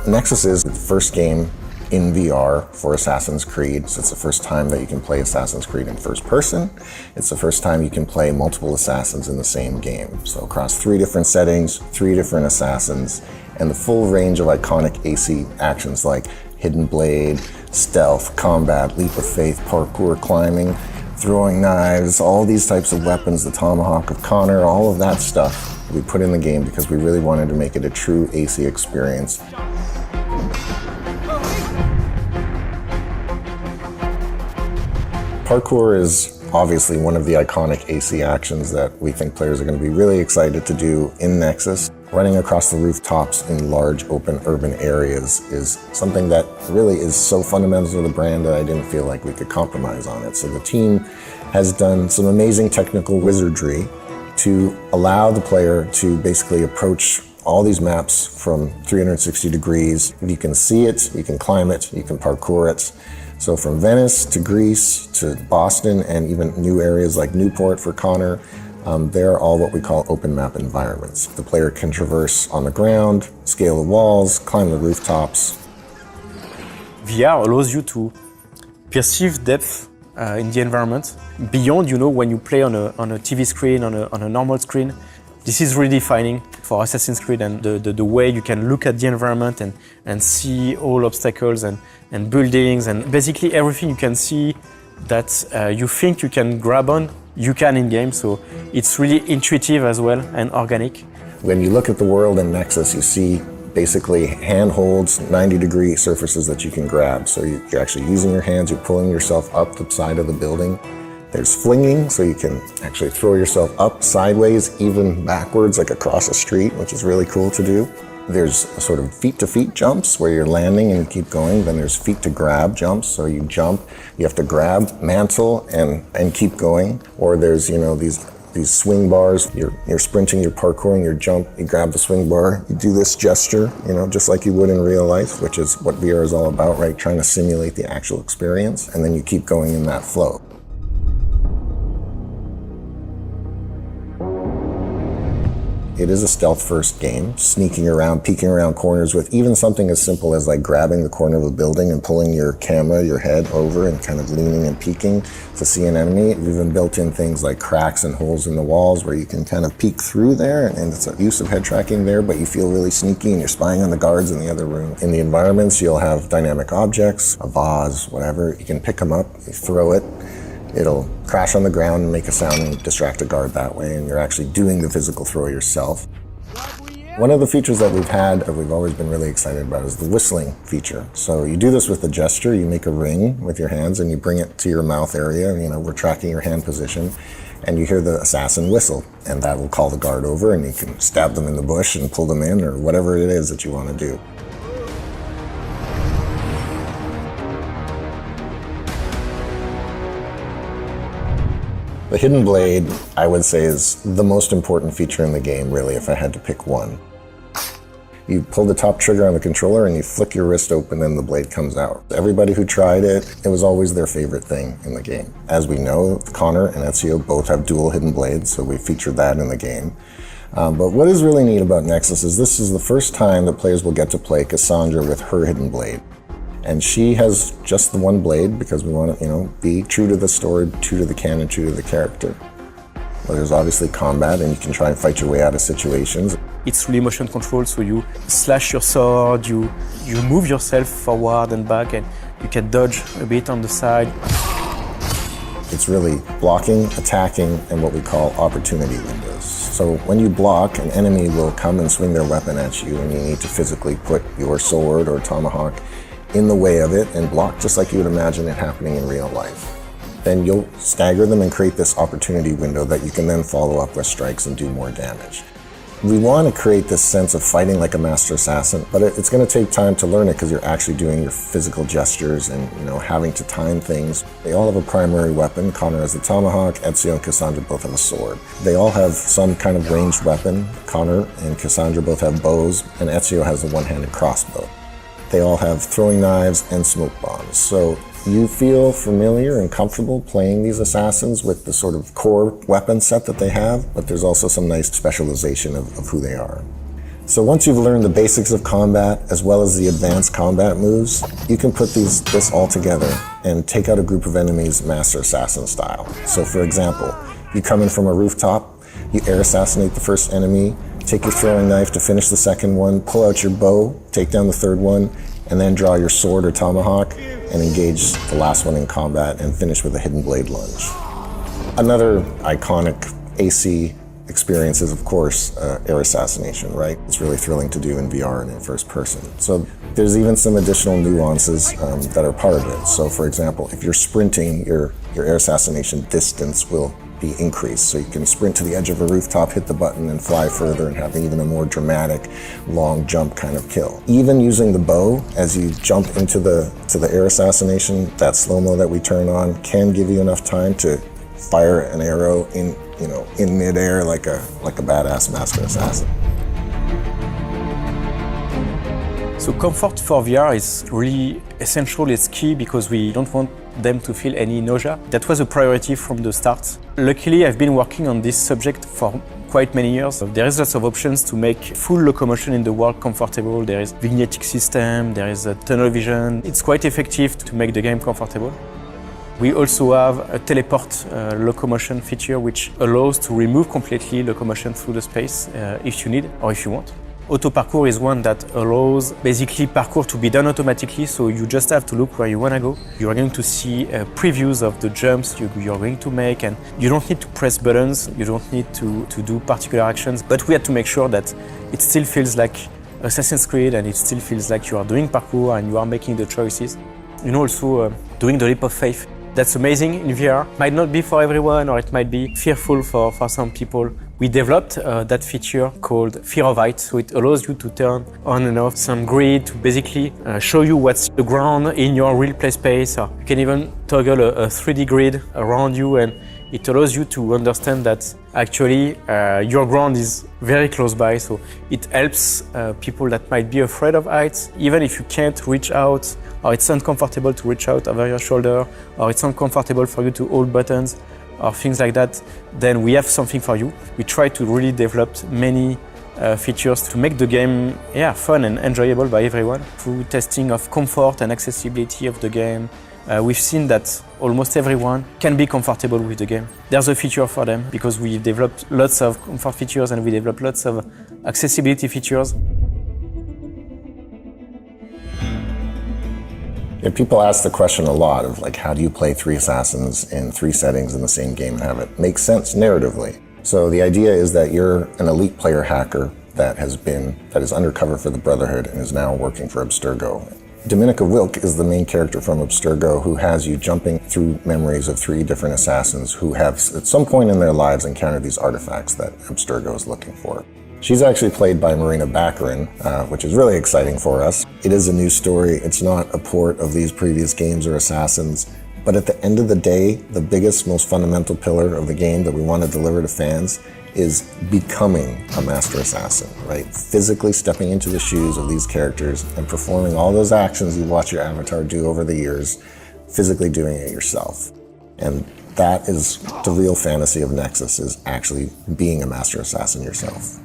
Nexus is the first game in VR for Assassin's Creed. So it's the first time that you can play Assassin's Creed in first person. It's the first time you can play multiple assassins in the same game. So across 3 different settings, 3 different assassins, and the full range of iconic AC actions like Hidden Blade, Stealth, Combat, Leap of Faith, Parkour, Climbing, throwing knives, all these types of weapons, the Tomahawk of Connor, all of that stuff we put in the game because we really wanted to make it a true AC experience. Parkour is obviously one of the iconic AC actions that we think players are going to be really excited to do in Nexus. Running across the rooftops in large open urban areas is something that really is so fundamental to the brand that I didn't feel like we could compromise on it. So the team has done some amazing technical wizardry to allow the player to basically approach all these maps from 360 degrees. You can see it, you can climb it, you can parkour it. So from Venice to Greece to Boston and even new areas like Newport for Connor, they're all what we call open map environments. The player can traverse on the ground, scale the walls, climb the rooftops. VR allows you to perceive depth in the environment beyond, when you play on a TV screen, on a normal screen. This is really defining for Assassin's Creed and the way you can look at the environment and see all obstacles and buildings and basically everything you can see that you think you can grab on, you can in-game. So it's really intuitive as well and organic. When you look at the world in Nexus, you see basically handholds, 90-degree surfaces that you can grab. So you're actually using your hands, you're pulling yourself up the side of the building. There's flinging, so you can actually throw yourself up sideways, even backwards, like across a street, which is really cool to do. There's sort of feet-to-feet jumps where you're landing and you keep going. Then there's feet-to-grab jumps, so you jump, you have to grab, mantle, and keep going. Or there's, these swing bars. You're sprinting, you're parkouring, you jump, you grab the swing bar, you do this gesture, just like you would in real life, which is what VR is all about, right? Trying to simulate the actual experience, and then you keep going in that flow. It is a stealth-first game, sneaking around, peeking around corners with even something as simple as like grabbing the corner of a building and pulling your camera, your head over and kind of leaning and peeking to see an enemy. We've even built in things like cracks and holes in the walls where you can kind of peek through there, and it's a use of head tracking there, but you feel really sneaky and you're spying on the guards in the other room. In the environments, you'll have dynamic objects, a vase, whatever. You can pick them up, you throw it. It'll crash on the ground and make a sound and distract a guard that way, and you're actually doing the physical throw yourself. One of the features that we've had, that we've always been really excited about, is the whistling feature. So you do this with a gesture, you make a ring with your hands and you bring it to your mouth area, we're tracking your hand position, and you hear the assassin whistle, and that will call the guard over and you can stab them in the bush and pull them in or whatever it is that you want to do. The Hidden Blade, I would say, is the most important feature in the game, really, if I had to pick one. You pull the top trigger on the controller and you flick your wrist open and the blade comes out. Everybody who tried it, it was always their favorite thing in the game. As we know, Connor and Ezio both have dual hidden blades, so we featured that in the game. But what is really neat about Nexus is this is the first time that players will get to play Cassandra with her hidden blade. And she has just the one blade because we want to, be true to the story, true to the canon, true to the character. Well, there's obviously combat and you can try and fight your way out of situations. It's really motion control, so you slash your sword, you move yourself forward and back, and you can dodge a bit on the side. It's really blocking, attacking, and what we call opportunity windows. So when you block, an enemy will come and swing their weapon at you, and you need to physically put your sword or tomahawk in the way of it and block just like you would imagine it happening in real life. Then you'll stagger them and create this opportunity window that you can then follow up with strikes and do more damage. We want to create this sense of fighting like a master assassin, but it's going to take time to learn it because you're actually doing your physical gestures and having to time things. They all have a primary weapon. Connor has the tomahawk, Ezio and Cassandra both have a sword. They all have some kind of ranged weapon. Connor and Cassandra both have bows, and Ezio has the one-handed crossbow. They all have throwing knives and smoke bombs. So you feel familiar and comfortable playing these assassins with the sort of core weapon set that they have, but there's also some nice specialization of who they are. So once you've learned the basics of combat as well as the advanced combat moves, you can put this all together and take out a group of enemies Master Assassin style. So for example, you come in from a rooftop, you air assassinate the first enemy, take your throwing knife to finish the second one, pull out your bow, take down the third one, and then draw your sword or tomahawk and engage the last one in combat and finish with a hidden blade lunge. Another iconic AC experience is, of course, air assassination, right? It's really thrilling to do in VR and in first person. So there's even some additional nuances that are part of it. So for example, if you're sprinting, your air assassination distance will be increased. So you can sprint to the edge of a rooftop, hit the button and fly further and have even a more dramatic long jump kind of kill. Even using the bow as you jump into the air assassination, that slow-mo that we turn on can give you enough time to fire an arrow in midair like a badass Master Assassin. So comfort for VR is really essential, it's key because we don't want them to feel any nausea. That was a priority from the start. Luckily, I've been working on this subject for quite many years. There is lots of options to make full locomotion in the world comfortable. There is vignetic system, there is a tunnel vision. It's quite effective to make the game comfortable. We also have a teleport locomotion feature which allows to remove completely locomotion through the space if you need or if you want. Auto parkour is one that allows basically parkour to be done automatically, so you just have to look where you want to go. You are going to see previews of the jumps you're going to make, and you don't need to press buttons, you don't need to do particular actions, but we had to make sure that it still feels like Assassin's Creed and it still feels like you are doing parkour and you are making the choices. Also doing the leap of faith. That's amazing in VR. Might not be for everyone, or it might be fearful for some people. We developed that feature called Fear of Height, so it allows you to turn on and off some grid to basically show you what's the ground in your real play space. Or you can even toggle a 3D grid around you, and it allows you to understand that actually your ground is very close by, so it helps people that might be afraid of heights, even if you can't reach out, or it's uncomfortable to reach out over your shoulder, or it's uncomfortable for you to hold buttons, or things like that, then we have something for you. We try to really develop many features to make the game fun and enjoyable by everyone. Through testing of comfort and accessibility of the game, we've seen that almost everyone can be comfortable with the game. There's a feature for them because we developed lots of comfort features and we developed lots of accessibility features. Yeah, people ask the question a lot of how do you play 3 assassins in 3 settings in the same game and have it make sense narratively? So the idea is that you're an elite player hacker that is undercover for the Brotherhood and is now working for Abstergo. Dominica Wilk is the main character from Abstergo who has you jumping through memories of 3 different assassins who have at some point in their lives encountered these artifacts that Abstergo is looking for. She's actually played by Marina Baccarin, which is really exciting for us. It is a new story. It's not a port of these previous games or assassins. But at the end of the day, the biggest, most fundamental pillar of the game that we want to deliver to fans is becoming a master assassin, right? Physically stepping into the shoes of these characters and performing all those actions you watch your avatar do over the years, physically doing it yourself. And that is the real fantasy of Nexus, is actually being a master assassin yourself.